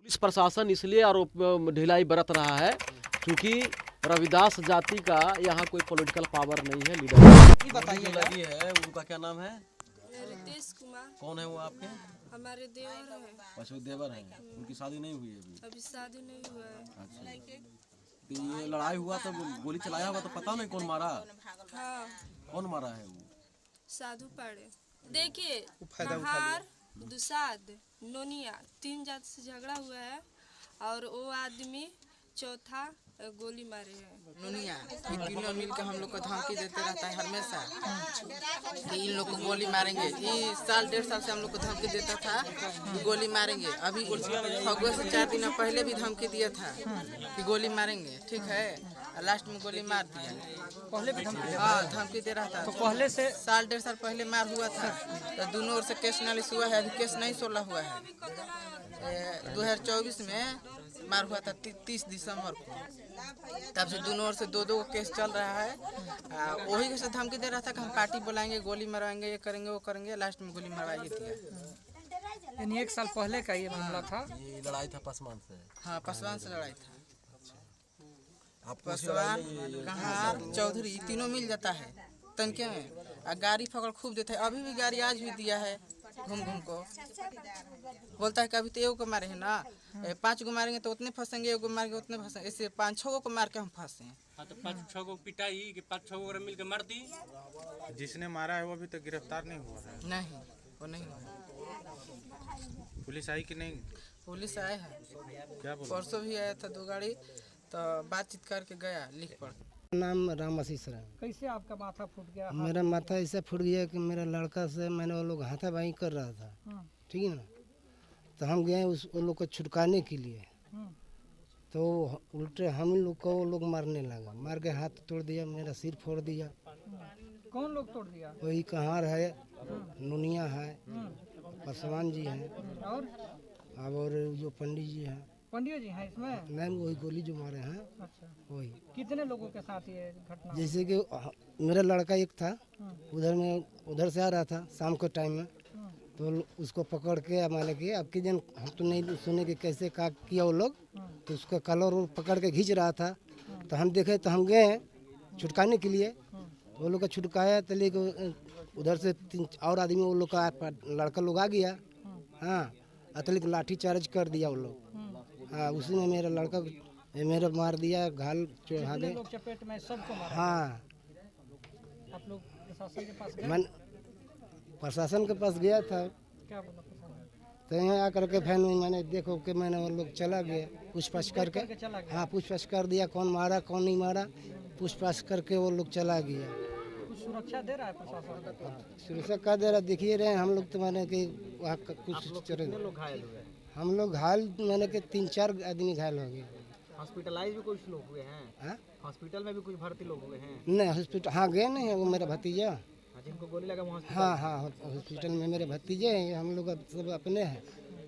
Police प्रशासन इसलिए आरोप ढिलाई बरत रहा है क्योंकि रविदास जाति का यहाँ कोई पॉलिटिकल पावर नहीं है। लीडर बताइए लगी है, उनका क्या नाम है? रितेश कुमार। कौन है वो आपके? हमारे देवर है। अच्छा, देवर है। उनकी शादी नहीं हुई है अभी शादी नहीं हुआ है। अच्छा, तो ये लड़ाई हुआ तो गोली चलाया होगा तो पता नहीं कौन मारा? हाँ, कौन मारा है वो? साधु पाड़े। देखिए, नहार, दुसाद, नोनिया 3 जात से झगड़ा हुआ है और वो आदमी चौथा गोली मारे हैं। नुनिया ये तीनों मिलकर हम लोग को धमकी देते रहता है हमेशा कि इन लोग को गोली मारेंगे। ये साल 1.5 साल से हम लोग को धमकी देता था कि गोली मारेंगे। अभी फगुआ से 4 दिन पहले भी धमकी दिया था कि गोली मारेंगे, ठीक है। लास्ट में गोली मार दिया। पहले भी धमकी हाँ, धमकी दे रहा था। तो पहले से साल 1.5 साल पहले मार हुआ था तो दोनों ओर से केस नालिश हुआ है। अभी केस नहीं सोला हुआ है। 2024 में मार हुआ था 30 दिसंबर को। तब से दोनों ओर से 2-2 केस चल रहा है। वही के साथ धमकी दे रहा था कि हम पार्टी बुलाएंगे, गोली मरवाएंगे, ये करेंगे वो करेंगे। लास्ट में गोली मरवाई दिया। यानी 1 साल पहले का ये मामला था। ये लड़ाई था पासवान से? हाँ, पासवान से लड़ाई था। पासवान, कहार, चौधरी तीनों मिल जाता है तनके में। गाड़ी पकड़ खूब देता है। अभी भी गाड़ी आज भी दिया है घूम घूम को। बोलता है कि अभी तो एगो को मारे है ना, 5 को मारेंगे तो उतने फंसेंगे, एगो मारेंगे उतने फंसेंगे। ऐसे 5-6 को मार के हम फंसे हैं। हाँ, तो 5-6 को पिटाई कि 5-6 को मिल के मार दी। जिसने मारा है वो अभी तक गिरफ्तार नहीं हुआ है। नहीं, वो नहीं हुआ। पुलिस आई कि नहीं? पुलिस आए हैं, क्या बोला? परसों भी आया था 2 गाड़ी, तो बातचीत करके गया लिख पढ़। नाम राम आशीष है। कैसे आपका माथा फूट गया? मेरा माथा ऐसा फूट गया कि मेरा लड़का से मैंने वो लोग हाथापाई कर रहा था, ठीक है ना। तो हम गए वो लोग को छुटकाने के लिए, तो उल्टे हम लोग को वो लोग मारने लगा। मार के हाथ तोड़ दिया, मेरा सिर फोड़ दिया। कौन लोग तोड़ दिया? वही कहार है, नुनिया है, पासवान जी हैं और जो पंडित जी हैं। पंडित जी हैं इसमें? नहीं, वही गोली जो मारे हैं अच्छा, वही। कितने लोगों के साथ ये घटना? जैसे कि मेरा लड़का एक था, उधर से आ रहा था शाम के टाइम में, तो उसको पकड़ के माने कि अब की जन हम तो नहीं सुने कि कैसे का किया वो लोग, तो उसका कलर पकड़ के खींच रहा था। तो हम देखे तो हम गए छुटकाने के लिए, वो लोग का छुटकाया तो लेके उधर से 3 और आदमी वो लोग का लड़का लोग आ गया। हाँ, अतलिक लाठी चार्ज कर दिया वो लोग। हाँ, उसी में मेरा लड़का मेरा मार दिया, घायल चढ़ा दे। लोग चपेट में सबको मारा? हाँ। आप लोग प्रशासन के पास गए? मैं प्रशासन के पास गया था, क्या बोला प्रशासन? तो यहाँ आकर के फैन में मैंने देखो कि मैंने वो लोग चला गया पूछताछ करके। चला गया? हाँ, पूछताछ कर दिया, कौन मारा कौन नहीं मारा, पूछताछ करके वो लोग चला गया। कुछ सुरक्षा दे रहा है प्रशासन? सुरक्षा का दे रहा देखिए रहे हम लोग, तो मैंने कि वहाँ कुछ लोग घायल हुए? हम लोग घायल मैंने कि 3-4 आदमी घायल हो गए। हॉस्पिटलाइज भी कुछ लोग हुए हैं? हॉस्पिटल में भी कुछ भर्ती लोग हुए हैं? नहीं, हॉस्पिटल हाँ गए नहीं है, वो मेरा भतीजा। जिनको गोली लगा वहाँ? हाँ, हॉस्पिटल में मेरे भतीजे हैं, हम लोग सब अपने हैं।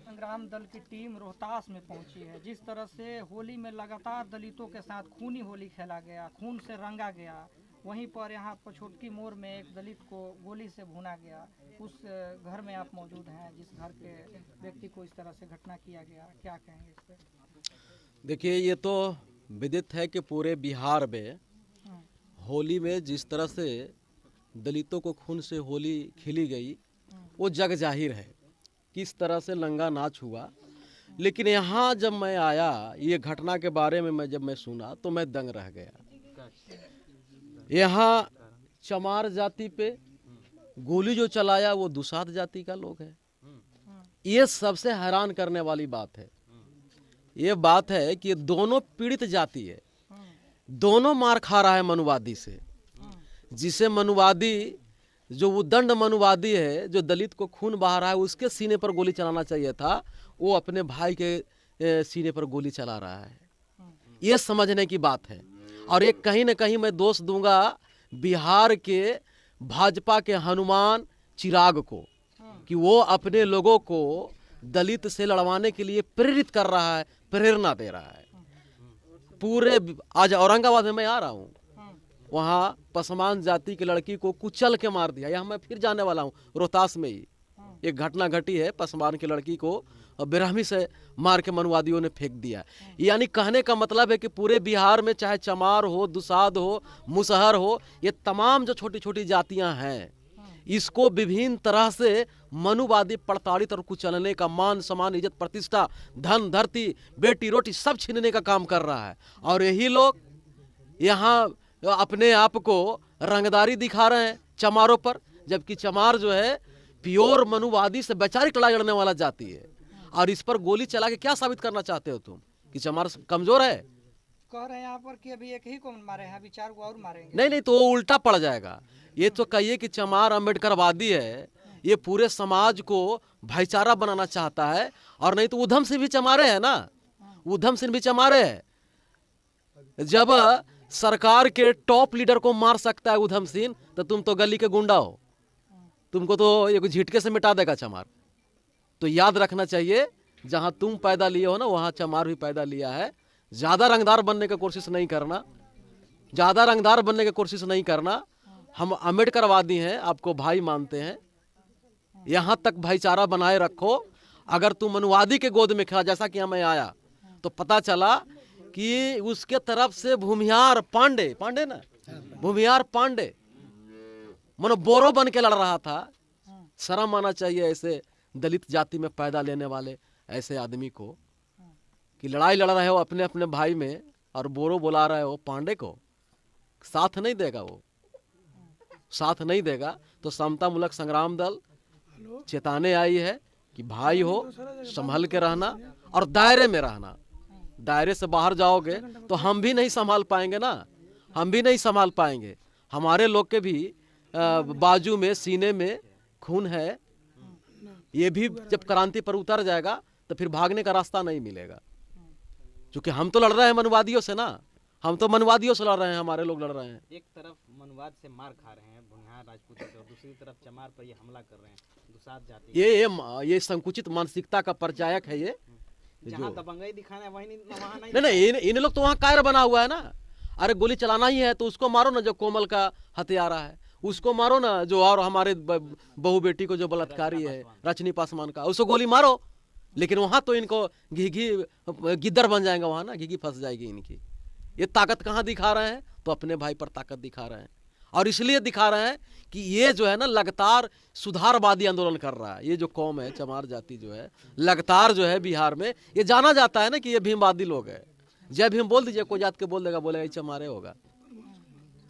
संग्राम दल की टीम रोहतास में पहुंची है। जिस तरह से होली में लगातार दलितों के साथ खूनी होली खेला गया, खून से रंगा गया, वहीं पर यहाँ पर छोटकी मोड़ में एक दलित को गोली से भुना गया। उस घर में आप मौजूद हैं जिस घर के व्यक्ति को इस तरह से घटना किया गया, क्या कहेंगे इस पर? देखिए, ये तो विदित है कि पूरे बिहार में होली में जिस तरह से दलितों को खून से होली खेली गई वो जग जाहिर है, किस तरह से लंगा नाच हुआ। लेकिन यहाँ जब मैं आया, ये घटना के बारे में जब मैं सुना तो मैं दंग रह गया। यहाँ चमार जाति पे गोली जो चलाया वो दुसाध जाति का लोग है। ये सबसे हैरान करने वाली बात है। ये बात है कि दोनों पीड़ित जाति है, दोनों मार खा रहा है मनुवादी से। जिसे मनुवादी जो वो दंड मनुवादी है, जो दलित को खून बहा रहा है, उसके सीने पर गोली चलाना चाहिए था, वो अपने भाई के सीने पर गोली चला रहा है। ये समझने की बात है। और एक कहीं न कहीं मैं दोष दूंगा बिहार के भाजपा के हनुमान चिराग को, कि वो अपने लोगों को दलित से लड़वाने के लिए प्रेरित कर रहा है, प्रेरणा दे रहा है। पूरे आज औरंगाबाद में मैं आ रहा हूँ, वहाँ पसमान जाति की लड़की को कुचल के मार दिया। यहाँ मैं फिर जाने वाला हूँ, रोहतास में ही एक घटना घटी है, पसमान की लड़की को और बेरहमी से मार के मनुवादियों ने फेंक दिया। यानी कहने का मतलब है कि पूरे बिहार में चाहे चमार हो, दुसाध हो, मुसहर हो, ये तमाम जो छोटी छोटी जातियां हैं, इसको विभिन्न तरह से मनुवादी प्रताड़ित और कुचलने का, मान सम्मान, इज्जत, प्रतिष्ठा, धन, धरती, बेटी रोटी सब छीनने का काम कर रहा है। और यही लोग यहाँ अपने आप को रंगदारी दिखा रहे हैं चमारों पर, जबकि चमार जो है प्योर मनुवादी से वैचारिक लड़ाई लड़ने वाला जाति है। और इस पर गोली चला के क्या साबित करना चाहते हो तुम कि चमार कमजोर है? कह रहे हैं यहाँ पर कि अभी एक ही को मारे हैं, अभी 4 को और मारेंगे। नहीं नहीं, तो वो उल्टा पड़ जाएगा। ये तो कहिए कि चमार अम्बेडकरवादी है, ये पूरे समाज को भाईचारा बनाना चाहता है। और नहीं तो उधम सिंह भी चमारे है ना, उधम सिंह भी चमारे है। जब सरकार के टॉप लीडर को मार सकता है उधम सिंह, तो तुम तो गली के गुंडा हो, तुमको तो एक झिटके से मिटा देगा चमार। तो याद रखना चाहिए, जहां तुम पैदा लिए हो ना, वहां चमार भी पैदा लिया है। ज्यादा रंगदार बनने की कोशिश नहीं करना, ज्यादा रंगदार बनने की कोशिश नहीं करना। हम अम्बेडकरवादी हैं, आपको भाई मानते हैं, यहां तक भाईचारा बनाए रखो। अगर तुम मनुवादी के गोद में खड़ा, जैसा कि मैं आया तो पता चला कि उसके तरफ से भूमिहार पांडे ना, भूमिहार पांडे मनो बोरो बन के लड़ रहा था। शर्म आना चाहिए ऐसे दलित जाति में पैदा लेने वाले ऐसे आदमी को, कि लड़ाई लड़ रहे हो अपने अपने भाई में और बोरो बुला रहे हो पांडे को। साथ नहीं देगा, वो साथ नहीं देगा। तो समता मूलक संग्राम दल चेताने आई है कि भाई हो, संभल के रहना और दायरे में रहना। दायरे से बाहर जाओगे तो हम भी नहीं संभाल पाएंगे ना, हम भी नहीं संभाल पाएंगे। हमारे लोग के भी बाजू में, सीने में खून है। ये भी जब क्रांति पर उतर जाएगा तो फिर भागने का रास्ता नहीं मिलेगा। क्योंकि हम तो लड़ रहे हैं मनुवादियों से ना, हम तो मनुवादियों से लड़ रहे हैं, हमारे लोग लड़ रहे हैं। एक तरफ मनुवाद से मार खा रहे हैं भुनिहार राजपूत से, और दूसरी तरफ चमार पर ये हमला कर रहे हैं दुसाध जाति। ये संकुचित मानसिकता का परिचायक है। ये जहाँ दबंगई दिखाना है वहीं वहाँ नहीं, इन लोग तो वहाँ कायर बना हुआ है ना। अरे गोली चलाना ही है तो उसको मारो ना, जो कोमल का हत्यारा है उसको मारो ना, जो और हमारे बहू बेटी को जो बलात्कारी है रजनी पासवान का, उसको गोली मारो। लेकिन वहां तो इनको घी गिद्दर बन जाएगा, वहां ना घी फंस जाएगी इनकी। ये ताकत कहाँ दिखा रहे हैं? तो अपने भाई पर ताकत दिखा रहे हैं। और इसलिए दिखा रहे हैं कि ये जो है ना लगातार सुधारवादी आंदोलन कर रहा है। ये जो कौम है चमार जाति जो है, लगातार जो है बिहार में ये जाना जाता है ना कि ये भीमवादी लोग है। जय भीम बोल दीजिए, कोई जात के बोल देगा, बोलेगा चमारे होगा।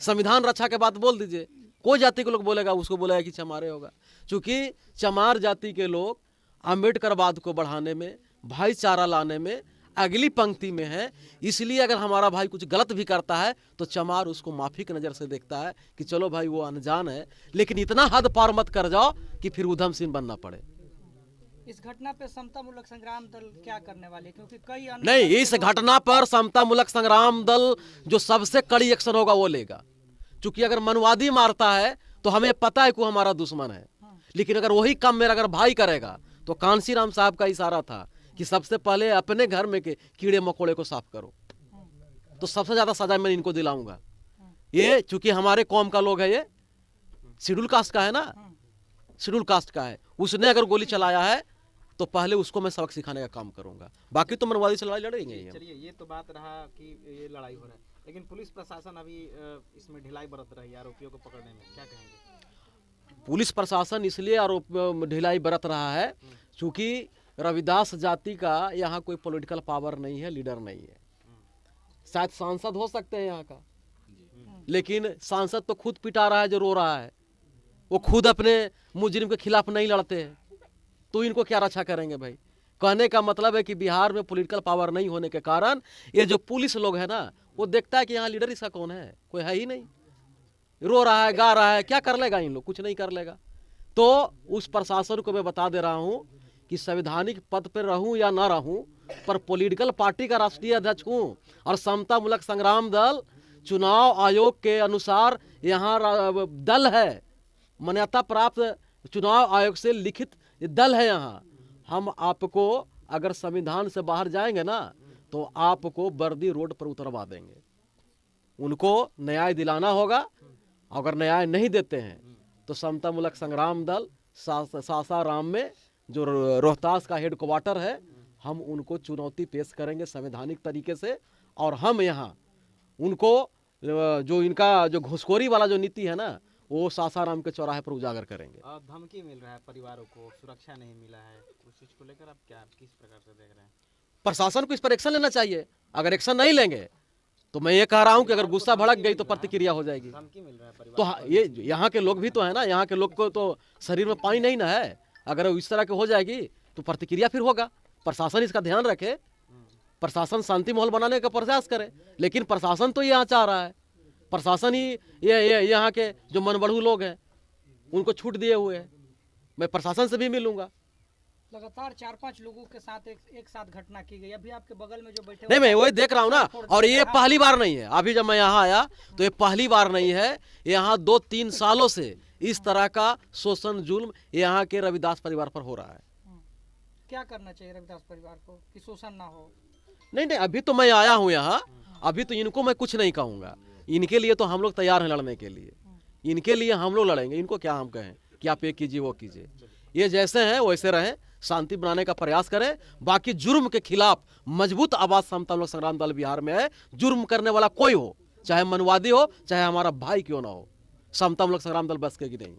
संविधान रक्षा के बाद बोल दीजिए, कोई जाति के लोग बोलेगा, उसको बोलेगा कि चमारे होगा। क्योंकि चमार जाति के लोग अम्बेडकरवाद को बढ़ाने में, भाईचारा लाने में अगली पंक्ति में है। इसलिए अगर हमारा भाई कुछ गलत भी करता है तो चमार उसको माफी की नज़र से देखता है कि चलो भाई वो अनजान है, लेकिन इतना हद पार मत कर जाओ कि फिर उधम सिंह बनना पड़े। इस घटना पे समता मूलक संग्राम दल क्या करने वाले? क्योंकि कई नहीं, इस घटना पर समता मूलक संग्राम दल जो सबसे कड़ी एक्शन होगा वो लेगा। क्योंकि अगर मनुवादी मारता है तो हमें पता है कि वो हमारा दुश्मन है, लेकिन अगर वही काम मेरा अगर भाई करेगा, तो कांसी राम साहब का इशारा था कि सबसे पहले अपने घर में के कीड़े मकोड़े को साफ करो, तो सबसे ज्यादा सजा मैं इनको दिलाऊंगा। ये चूंकि हमारे कौम का लोग है, ये शेड्यूल कास्ट का है ना, शेड्यूल कास्ट का है, उसने अगर गोली चलाया है तो पहले उसको मैं सबक सिखाने का काम करूंगा। बाकी तो मनुवादी से लड़ाई लड़ेंगे ही हम। चलिए, ये तो बात रहा कि ये लड़ाई हो रहा है, लेकिन पुलिस प्रशासन अभी इसमें ढिलाई बरत रही है आरोपियों को पकड़ने में, क्या कहेंगे? पुलिस प्रशासन इसलिए आरोप ढिलाई बरत रहा है क्योंकि रविदास जाति का यहाँ कोई पॉलिटिकल पावर नहीं है, लीडर नहीं है। शायद सांसद हो सकते हैं यहाँ का, लेकिन सांसद तो खुद पिटा रहा है, जो रो रहा है वो खुद अपने मुजरिम के खिलाफ नहीं लड़ते हैं, तो इनको क्या रक्षा करेंगे भाई? कहने का मतलब है कि बिहार में पॉलिटिकल पावर नहीं होने के कारण ये जो पुलिस लोग है ना, वो देखता है कि यहाँ लीडर इसका कौन है, कोई है ही नहीं, रो रहा है, गा रहा है, क्या कर लेगा इन लोग? कुछ नहीं कर लेगा। तो उस प्रशासन को मैं बता दे रहा हूँ कि संवैधानिक पद पर रहूं या ना रहूं, पर पॉलिटिकल पार्टी का राष्ट्रीय अध्यक्ष हूं, और समता मूलक संग्राम दल चुनाव आयोग के अनुसार यहाँ दल है, मान्यता प्राप्त चुनाव आयोग से लिखित दल है यहाँ। हम आपको अगर संविधान से बाहर जाएंगे ना तो आपको बर्दी रोड पर उतरवा देंगे। उनको न्याय दिलाना होगा, अगर न्याय नहीं देते हैं तो समता मूलक संग्राम दल सासाराम में जो रोहतास का हेड क्वार्टर है, हम उनको चुनौती पेश करेंगे संवैधानिक तरीके से। और हम यहाँ उनको जो इनका जो घुसखोरी वाला जो नीति है ना, वो सासाराम के चौराहे पर उजागर करेंगे। धमकी मिल रहा है परिवारों को, सुरक्षा नहीं मिला है, उस चीज को लेकर आप क्या किस प्रकार से देख रहे हैं? प्रशासन को इस पर एक्शन लेना चाहिए। अगर एक्शन नहीं लेंगे तो मैं ये कह रहा हूँ कि अगर गुस्सा भड़क गई तो प्रतिक्रिया हो जाएगी। धमकी मिल रहा है परिवार तो ये यहाँ के लोग भी तो है ना, यहाँ के लोग को तो शरीर में पानी नहीं ना है। अगर इस तरह के हो जाएगी तो प्रतिक्रिया फिर होगा। प्रशासन इसका ध्यान रखे, प्रशासन शांति माहौल बनाने का प्रयास करे, लेकिन प्रशासन तो यहाँ चाह रहा है, प्रशासन ही ये यहाँ के जो मनबड़ू लोग हैं उनको छूट दिए हुए हैं। मैं प्रशासन से भी मिलूंगा। लगातार 4-5 लोगों के साथ एक साथ घटना की गई। अभी आपके बगल में जो बैठे नहीं, मैं वही देख रहा हूँ ना, और ये पहली बार नहीं है। अभी जब मैं यहाँ आया तो ये पहली बार नहीं है। यहाँ 2-3 सालों से इस तरह का शोषण जुल्म यहाँ के रविदास परिवार पर हो रहा है। क्या करना चाहिए रविदास परिवार को कि शोषण ना हो? नहीं, अभी तो मैं आया हूँ यहाँ, अभी तो इनको मैं कुछ नहीं कहूँगा। इनके लिए तो हम लोग तैयार हैं लड़ने के लिए, इनके लिए हम लोग लड़ेंगे। इनको क्या हम कहें कि आप ये कीजिए वो कीजिए, ये जैसे हैं वैसे रहें, शांति बनाने का प्रयास करें। बाकी जुर्म के खिलाफ मजबूत आवाज समता लोक संग्राम दल बिहार में है। जुर्म करने वाला कोई हो, चाहे मनवादी हो, चाहे हमारा भाई क्यों ना हो, समता लोक संग्राम दल बस के नहीं।